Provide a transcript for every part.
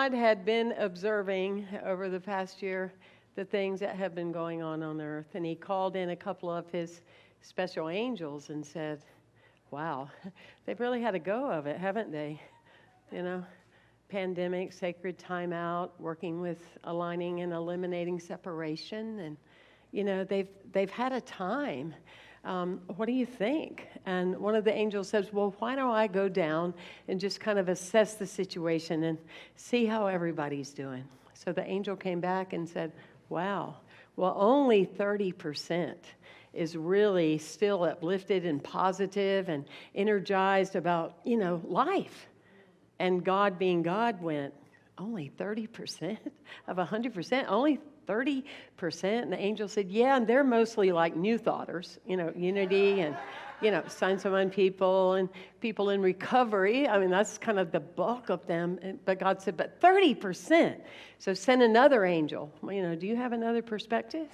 God had been observing over the past year the things that have been going on earth. And he called in a couple of his special angels and said, wow, they've really had a go of it, haven't they? You know, pandemic, sacred timeout, working with aligning and eliminating separation. And, you know, they've had a time. What do you think? And one of the angels says, well, why don't I go down and just kind of assess the situation and see how everybody's doing? So the angel came back and said, wow, well, only 30% is really still uplifted and positive and energized about, you know, life. And God being God went, only 30% of 100%, only 30%. And the angel said, yeah, and they're mostly like new thoughters, you know, unity and, you know, signs of one people and people in recovery. I mean, that's kind of the bulk of them. But God said, but 30%. So send another angel. You know, do you have another perspective?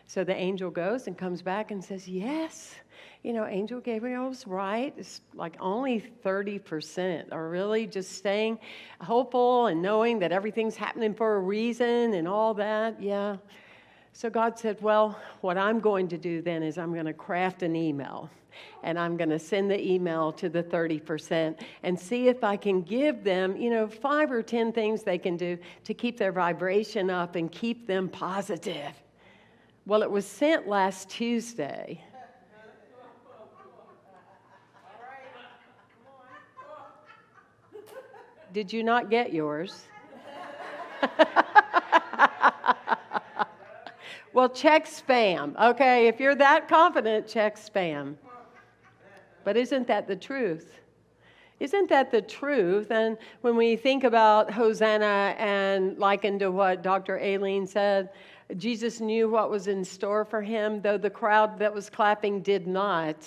So the angel goes and comes back and says, yes. You know, Angel Gabriel was right. It's like only 30% are really just staying hopeful and knowing that everything's happening for a reason and all that. Yeah. So God said, well, what I'm going to do then is I'm going to craft an email. And I'm going to send the email to the 30% and see if I can give them, you know, 5 or 10 things they can do to keep their vibration up and keep them positive. Well, it was sent last Tuesday. Did you not get yours? Well, check spam. Okay, if you're that confident, check spam. But isn't that the truth? Isn't that the truth? And when we think about Hosanna and likened to what Dr. Aileen said, Jesus knew what was in store for him, though the crowd that was clapping did not.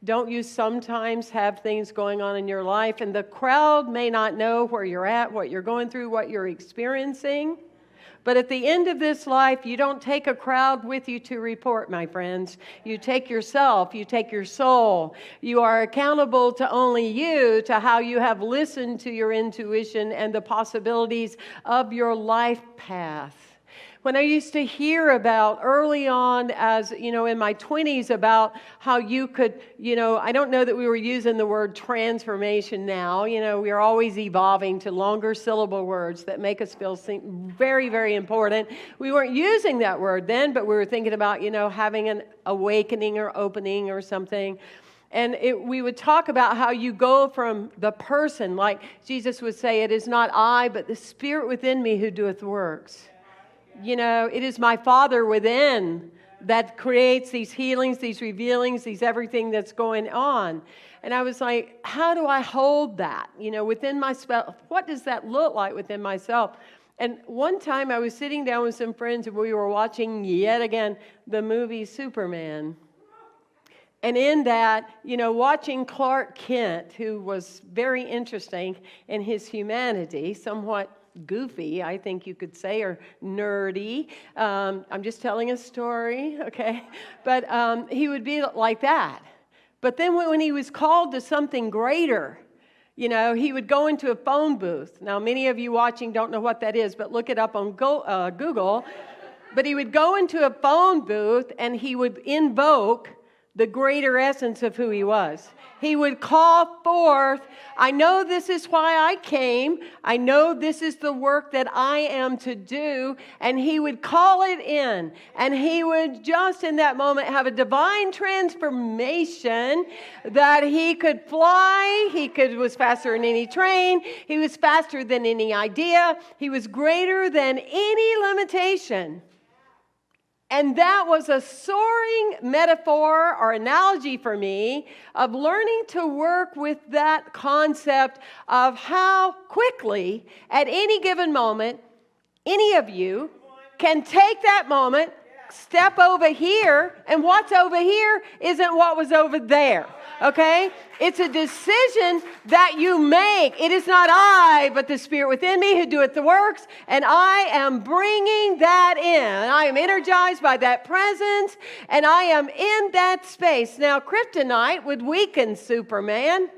Don't you sometimes have things going on in your life, and the crowd may not know where you're at, what you're going through, what you're experiencing? But at the end of this life, you don't take a crowd with you to report, my friends. You take yourself, you take your soul. You are accountable to only you, to how you have listened to your intuition and the possibilities of your life path. When I used to hear about early on, as you know, in my 20s, about how you could, you know, I don't know that we were using the word transformation now. You know, we are always evolving to longer syllable words that make us feel very, very important. We weren't using that word then, but we were thinking about, you know, having an awakening or opening or something. And we would talk about how you go from the person, like Jesus would say, it is not I, but the Spirit within me who doeth works. You know, it is my Father within that creates these healings, these revealings, these everything that's going on. And I was like, how do I hold that, you know, within myself? What does that look like within myself? And one time I was sitting down with some friends and we were watching yet again the movie Superman. And in that, you know, watching Clark Kent, who was very interesting in his humanity, somewhat goofy, I think you could say, or nerdy. I'm just telling a story, okay? But he would be like that. But then when he was called to something greater, you know, he would go into a phone booth. Now, many of you watching don't know what that is, but look it up on Google. But he would go into a phone booth and he would invoke the greater essence of who he was. He would call forth, I know this is why I came. I know this is the work that I am to do. And he would call it in. And he would just in that moment have a divine transformation that he could fly. He was faster than any train. He was faster than any idea. He was greater than any limitation. And that was a soaring metaphor or analogy for me of learning to work with that concept of how quickly, at any given moment, any of you can take that moment, step over here, and what's over here isn't what was over there. Okay? It's a decision that you make. It is not I, but the Spirit within me who doeth the works, and I am bringing that in. I am energized by that presence, and I am in that space. Now, kryptonite would weaken Superman,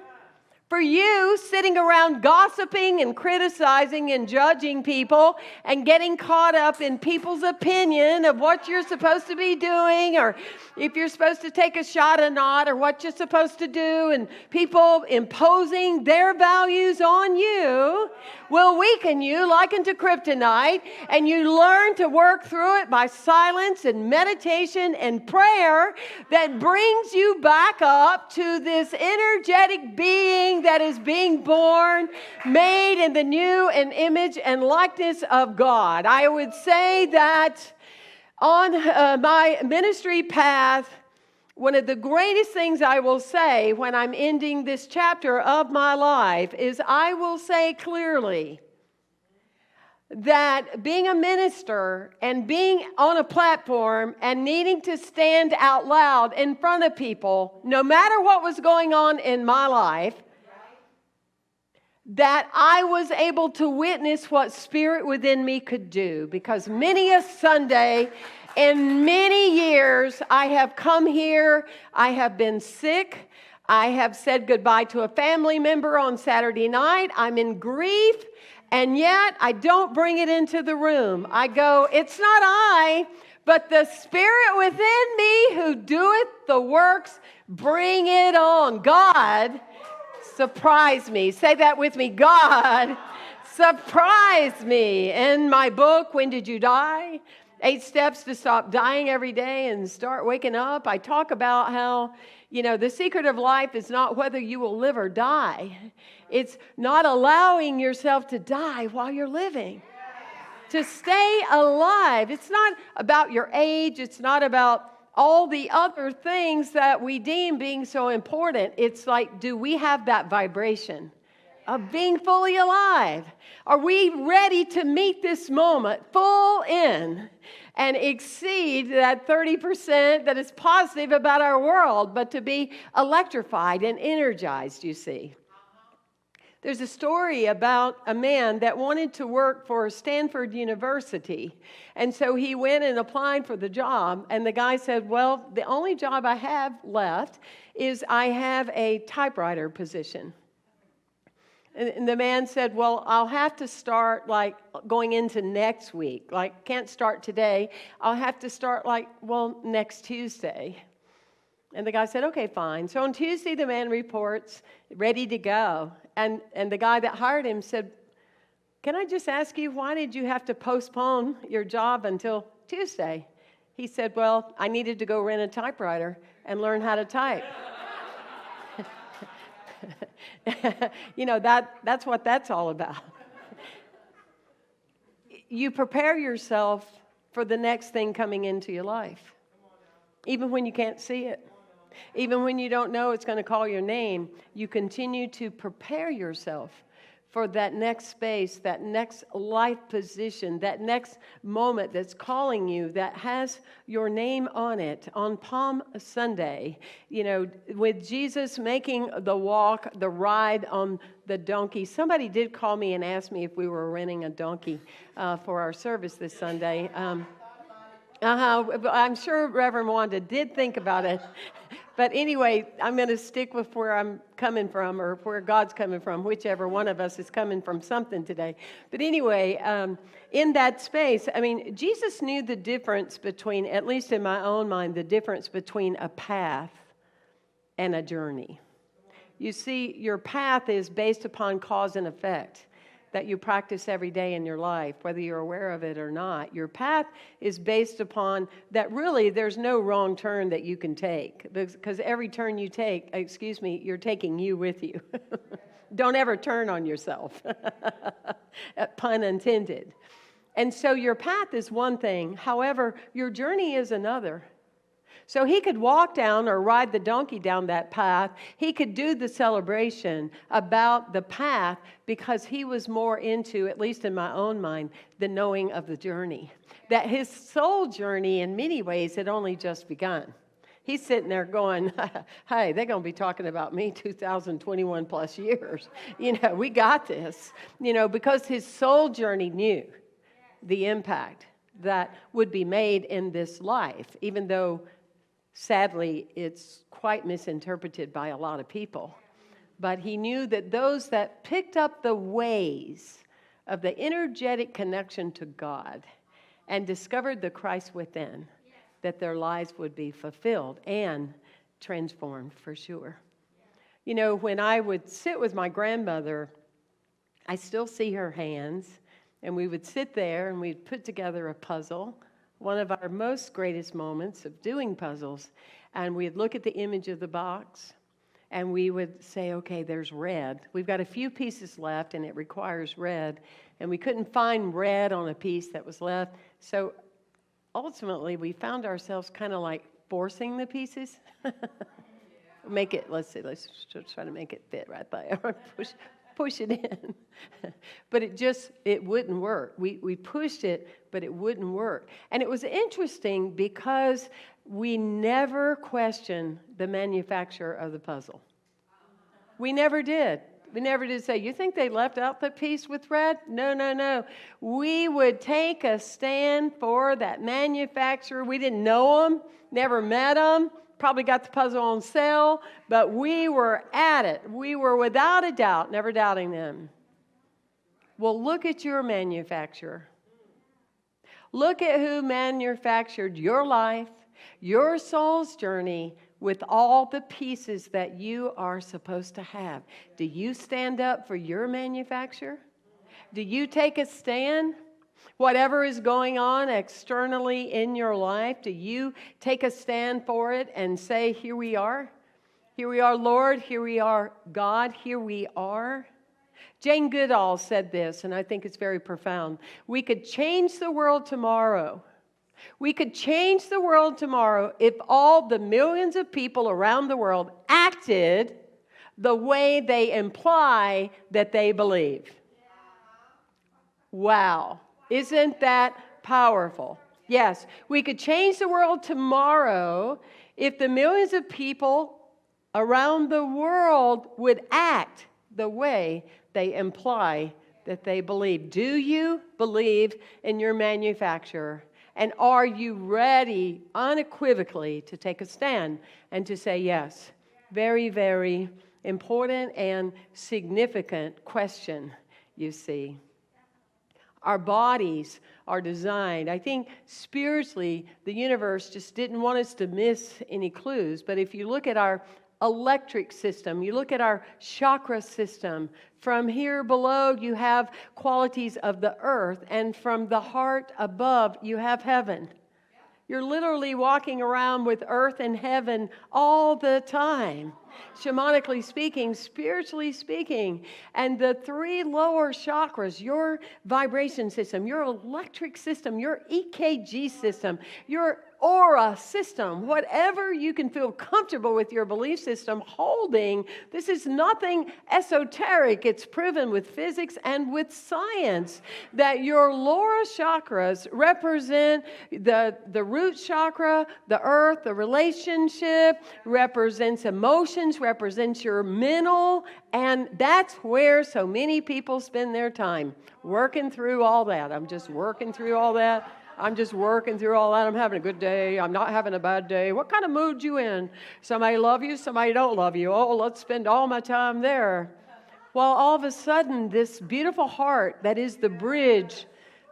For you sitting around gossiping and criticizing and judging people and getting caught up in people's opinion of what you're supposed to be doing, or if you're supposed to take a shot or not, or what you're supposed to do, and people imposing their values on you will weaken you like unto kryptonite, and you learn to work through it by silence and meditation and prayer that brings you back up to this energetic being that is being born, made in the new and image and likeness of God. I would say that on my ministry path, one of the greatest things I will say when I'm ending this chapter of my life is I will say clearly that being a minister and being on a platform and needing to stand out loud in front of people, no matter what was going on in my life, that I was able to witness what Spirit within me could do. Because many a Sunday in many years, I have come here, I have been sick, I have said goodbye to a family member on Saturday night, I'm in grief, and yet I don't bring it into the room. I go, it's not I, but the Spirit within me who doeth the works, bring it on. God, surprise me. Say that with me. God, surprise me. In my book, When Did You Die? 8 Steps to Stop Dying Every Day and Start Waking Up, I talk about how, the secret of life is not whether you will live or die. It's not allowing yourself to die while you're living. To stay alive. It's not about your age. It's not about all the other things that we deem being so important. It's like, do we have that vibration of being fully alive? Are we ready to meet this moment full in and exceed that 30% that is positive about our world, but to be electrified and energized, you see? There's a story about a man that wanted to work for Stanford University. And so he went and applied for the job. And the guy said, well, the only job I have left is I have a typewriter position. And the man said, well, I'll have to start going into next week. Can't start today. I'll have to start next Tuesday. And the guy said, okay, fine. So on Tuesday, the man reports, ready to go. And the guy that hired him said, can I just ask you, why did you have to postpone your job until Tuesday? He said, well, I needed to go rent a typewriter and learn how to type. That's what that's all about. You prepare yourself for the next thing coming into your life, even when you can't see it. Even when you don't know it's going to call your name, you continue to prepare yourself for that next space, that next life position, that next moment that's calling you, that has your name on it. On Palm Sunday, with Jesus making the walk, the ride on the donkey. Somebody did call me and ask me if we were renting a donkey for our service this Sunday. I'm sure Reverend Wanda did think about it. But anyway, I'm going to stick with where I'm coming from, or where God's coming from, whichever one of us is coming from something today. But anyway, in that space, Jesus knew the difference between, at least in my own mind, the difference between a path and a journey. You see, your path is based upon cause and effect that you practice every day in your life, whether you're aware of it or not. Your path is based upon that really there's no wrong turn that you can take, because every turn you take, you're taking you with you. Don't ever turn on yourself. Pun intended. And so your path is one thing. However, your journey is another. So he could walk down or ride the donkey down that path. He could do the celebration about the path because he was more into, at least in my own mind, the knowing of the journey. That his soul journey in many ways had only just begun. He's sitting there going, hey, they're going to be talking about me 2021 plus years. We got this. Because his soul journey knew the impact that would be made in this life, even though sadly, it's quite misinterpreted by a lot of people. but he knew that those that picked up the ways of the energetic connection to God and discovered the Christ within, that their lives would be fulfilled and transformed for sure. You know, when I would sit with my grandmother, I still see her hands, and we would sit there and we'd put together a puzzle, one of our most greatest moments of doing puzzles, and we'd look at the image of the box, and we would say, okay, there's red. We've got a few pieces left, and it requires red, and we couldn't find red on a piece that was left, so ultimately we found ourselves kind of like forcing the pieces. Make it, let's try to make it fit right there. Push it in. But it wouldn't work. We pushed it, but it wouldn't work. And it was interesting because we never questioned the manufacturer of the puzzle. We never did. We never did say, you think they left out the piece with red? No. We would take a stand for that manufacturer. We didn't know them, never met them. Probably got the puzzle on sale, but we were at it. We were without a doubt, never doubting them. Well, look at your manufacturer. Look at who manufactured your life, your soul's journey, with all the pieces that you are supposed to have. Do you stand up for your manufacturer? Do you take a stand? Whatever is going on externally in your life, do you take a stand for it and say, here we are? Here we are, Lord. Here we are, God. Here we are. Jane Goodall said this, and I think it's very profound. We could change the world tomorrow. We could change the world tomorrow if all the millions of people around the world acted the way they imply that they believe. Wow. Isn't that powerful? Yes, we could change the world tomorrow if the millions of people around the world would act the way they imply that they believe. Do you believe in your manufacturer? And are you ready unequivocally to take a stand and to say yes? Very, very important and significant question, you see. Our bodies are designed. I think spiritually, the universe just didn't want us to miss any clues. But if you look at our electric system, you look at our chakra system, from here below you have qualities of the earth, and from the heart above you have heaven. You're literally walking around with earth and heaven all the time, shamanically speaking, spiritually speaking. And the three lower chakras, your vibration system, your electric system, your EKG system, your aura system, whatever you can feel comfortable with your belief system holding, this is nothing esoteric. It's proven with physics and with science that your lower chakras represent the root chakra, the earth, the relationship, represents emotions, represents your mental, and that's where so many people spend their time, working through all that. I'm just working through all that. I'm having a good day. I'm not having a bad day. What kind of mood you in? Somebody love you, somebody don't love you. Oh, let's spend all my time there. Well, all of a sudden, this beautiful heart that is the bridge,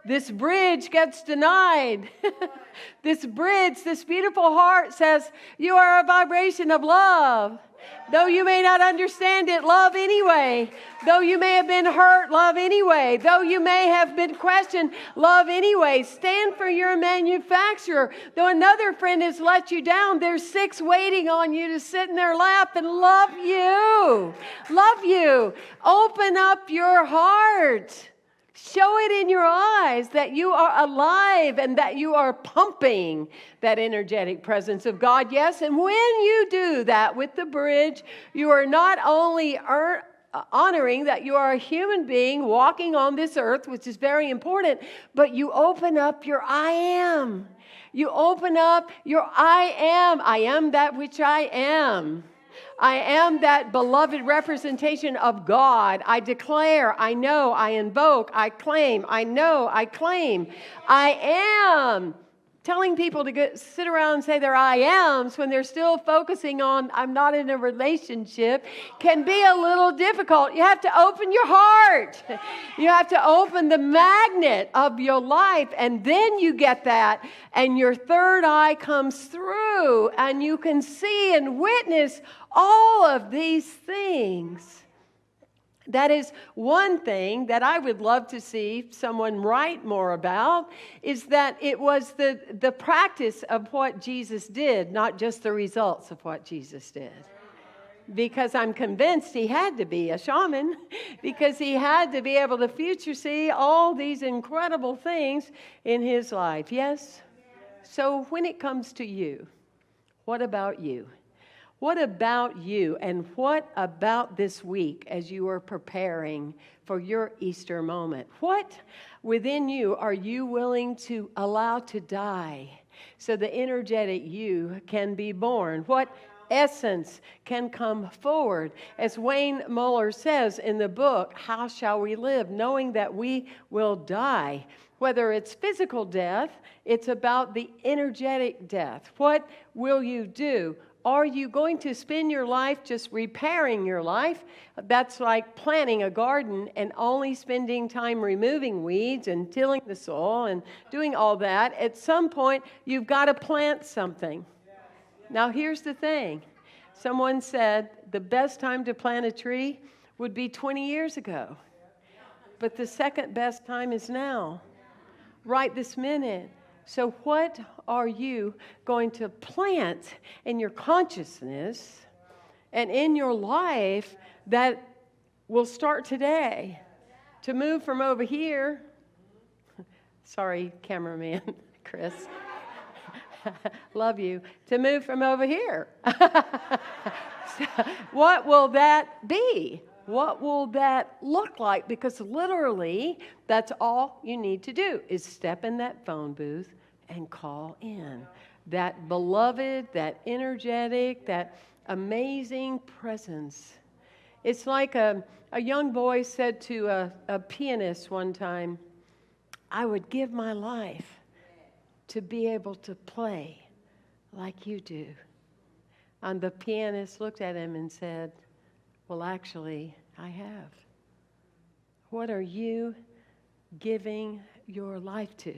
this bridge gets denied. This beautiful heart says, you are a vibration of love. Though you may not understand it, love anyway. Though you may have been hurt, love anyway. Though you may have been questioned, love anyway. Stand for your manufacturer. Though another friend has let you down, there's 6 waiting on you to sit in their lap and love you. Love you. Open up your heart. Show it in your eyes that you are alive and that you are pumping that energetic presence of God. Yes, and when you do that with the bridge, you are not only honoring that you are a human being walking on this earth, which is very important, but you open up your I am. You open up your I am. I am that which I am. I am that beloved representation of God. I declare, I know, I invoke, I claim, I know, I claim. I am telling people to sit around and say their I ams when they're still focusing on I'm not in a relationship can be a little difficult. You have to open your heart. You have to open the magnet of your life, and then you get that, and your third eye comes through, and you can see and witness all of these things. That is one thing that I would love to see someone write more about, is that it was the practice of what Jesus did, not just the results of what Jesus did. Because I'm convinced he had to be a shaman, because he had to be able to future see all these incredible things in his life. Yes? So when it comes to you, what about you? What about you, and what about this week as you are preparing for your Easter moment? What within you are you willing to allow to die so the energetic you can be born? What essence can come forward? As Wayne Muller says in the book, How Shall We Live? Knowing that we will die. Whether it's physical death, it's about the energetic death. What will you do? Are you going to spend your life just repairing your life? That's like planting a garden and only spending time removing weeds and tilling the soil and doing all that. At some point, you've got to plant something. Now, here's the thing. Someone said the best time to plant a tree would be 20 years ago. But the second best time is now, right this minute. So what are you going to plant in your consciousness and in your life that will start today to move from over here? Sorry, cameraman, Chris. Love you. To move from over here. So what will that be? What will that look like? Because literally, that's all you need to do is step in that phone booth and call in that beloved, that energetic, that amazing presence. It's like a young boy said to a pianist one time, I would give my life to be able to play like you do. And the pianist looked at him and said, well, actually, I have. What are you giving your life to?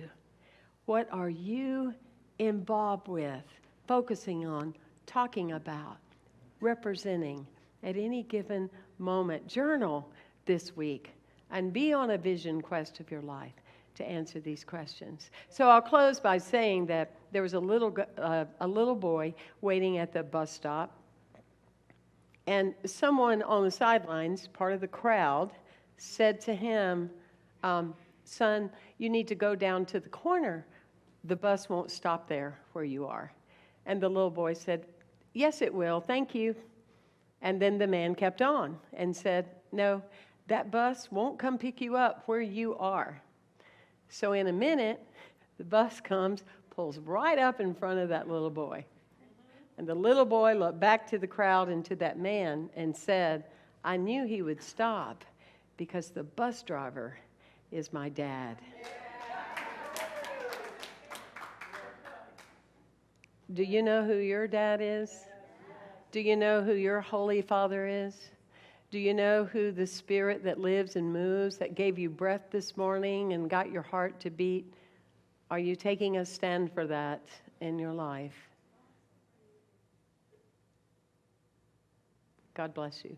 What are you involved with, focusing on, talking about, representing at any given moment? Journal this week and be on a vision quest of your life to answer these questions. So I'll close by saying that there was a little boy waiting at the bus stop, and someone on the sidelines, part of the crowd, said to him, son, you need to go down to the corner. The bus won't stop there where you are. And the little boy said, yes, it will. Thank you. And then the man kept on and said, no, that bus won't come pick you up where you are. So in a minute, the bus comes, pulls right up in front of that little boy. And the little boy looked back to the crowd and to that man and said, I knew he would stop because the bus driver is my dad. Do you know who your dad is? Do you know who your Holy Father is? Do you know who the Spirit that lives and moves, that gave you breath this morning and got your heart to beat? Are you taking a stand for that in your life? God bless you.